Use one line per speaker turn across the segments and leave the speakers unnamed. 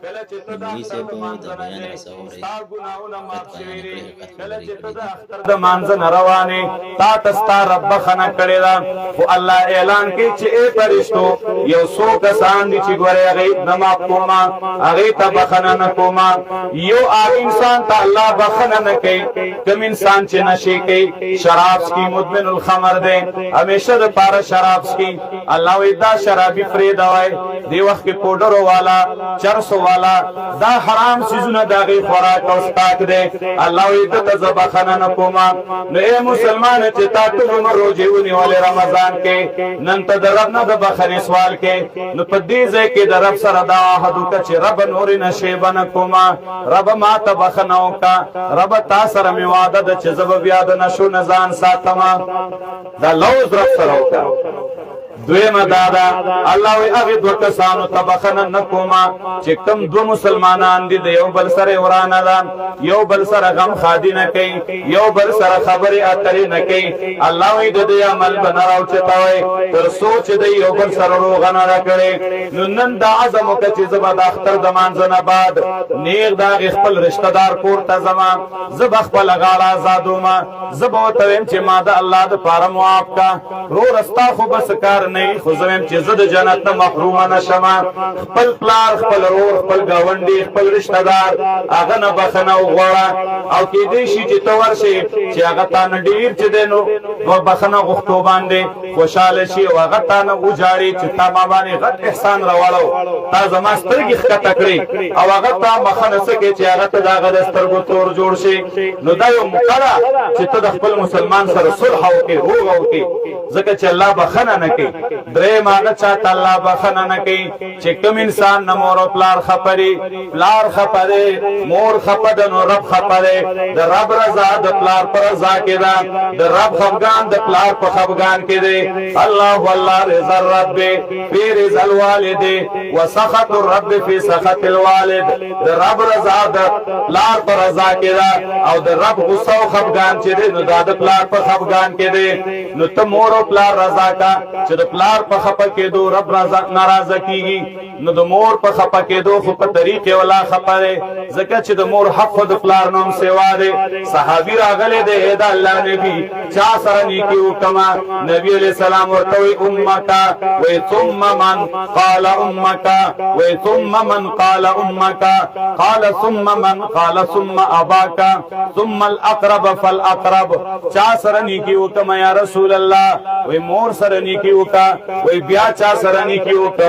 مولوي صاحب د بیان رسه اورئ
کله چې ته د اختر د مانځه نه روانې تا ته ستا رب بخښنه کړې ده خو الله اعلان کوي چې ای فرشتو یو څو کسان دي چې ګورې هغې نه معاف کومه هغې ته بخښنه نه کومه یو انسان ته الله بخښنه نه کوي کوم انسان چې نشې کوي شراب څکي مدمن الخمر دی همیشه دپاره شراب څکي الله وایي دا شرابي پرېږده وای دې وخت کې پوډرو والا چرسو والا دا حرام سيزونه د هغې خوراک او څښاک دی الله وایي ده ته زه بخښنه نه کومه نو ای مسلمانه چې تا ټول عمر روژې ونیولې رمضان کې نن ته د رب نه د بخښنې سوال کې نو په دې ځای کې د رب سره دا عهد وکړه چې رب نورې نشې به نه کومه رب ما ته بخښنه وکړه رب تا سره مې وعده ده چې زه به بیا د نشو نه ځان ساتمه دا لوز رب سره وکړه دویمه دا ده الله وی هغې دوه کسانو ته بخښنه نه کومه چې کوم دوه مسلمانان دي د یو بل سره ورانه ده یو بل سره غم خادي نه کوي یو بل سره خبرې اترې نه کوي الله وی د دې عمل به نه راوچتوئ تر څو چې د یو بل سره روغه نه راکړې نو نن دا عزم وکړه چې زه به د اختر د مانځه نه بعد نیغ د هغې خپل رشته دار کور ته ځمه زه به خپله غاړه ازادومه زه به ورته ویم چې ما د الله دپاره معاف کړه وروره ستا خو بس کار نه خو زه ویم چې زه د جنت نه محرومه نه شمه خپل پلار خپل ورور خپل ګاونډي خپل رشته دار هغه نه بخښنه وغواړه او کېدی شي چې ته ورشې چې هغه تا نه ډېر چې دی نو بخښنه غوښتو باندې خوشحاله شي او هغه تا نه وژاړي چې تا ما باندې غټ احسان راوړو تا زما سترګې ښکته کړې او هغه تا بخښنه څه کوې چې هغه ته د هغه د سترګو تور جوړ شي نو دا یو موقع ده چې ته د خپل مسلمان سره صلح وکړې روغه وکړې ځکه چې الله بخښنه نه کوي دریم هغه چاته الله بخښنه نه کوي چې کوم انسان نه مور او پلار خفه دي پلار خفه دی مور خفه ده نو رب خفه دی د رب رضا د پلار په رضا کې ده د رب خفګان د پلار په خفګان کې دی الله والله رضا الرب فی رضا الوالد وسخط الرب فی سخط الوالد د رب رضا د پلار په رضا کې ده او د رب غصه او خفګان چې دی نو دا د پلار په خفګان کې دی نو ته مور او پلار رضا کا چې د پلار په خپه کېدو رب ناراضه کیږي نو د مور په خپه کېدو خو په طریقې ولا خپه دی ځکه چې د مور حق خو د پلار نوم سیوا دی صحابي راغلی دی ای د الله نبي چا سره نیکي وکړمه نبي علیه السلام ورته وایي امک وایي ثم من قال امک وایي ثم من قال امک قال ثم من قال ثم اباک ثم الاقرب فالاقرب چا سره نیکي وکړمه یا رسول الله وایي مور سره نیکي وکړه وای بیا چا سره نیکي وکړه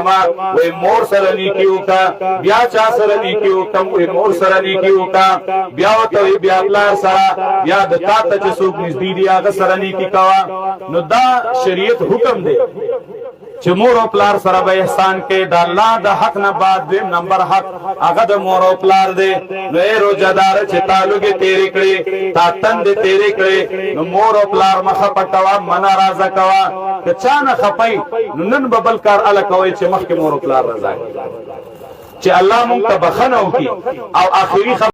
وای مور سره نیکي وکړه بیا چا سره نیکي وکړه وای مور سره نیکي وکړه بیا ورته وای بیا پلار سره بیا د تا ته چې څوک نږدې دي هغه سره نیکي کوه نو دا شریعت حکم دی چې مور او پلار سره به احسان کې د الله د حق نه بعد دویم نمبر حق هغه د مور او پلار دی نو ای روزهدار چې تعلقې تېرې کړې تا تندې تېرې کړې نو مور او پلار مخه پټوه مه ناراضه کوه که چا نه خپئ نو نن به بل کار اله کوئ چې مخکې مور او پلار رضا کړي چې الله مونږ ته بخښنه وکړي او آخري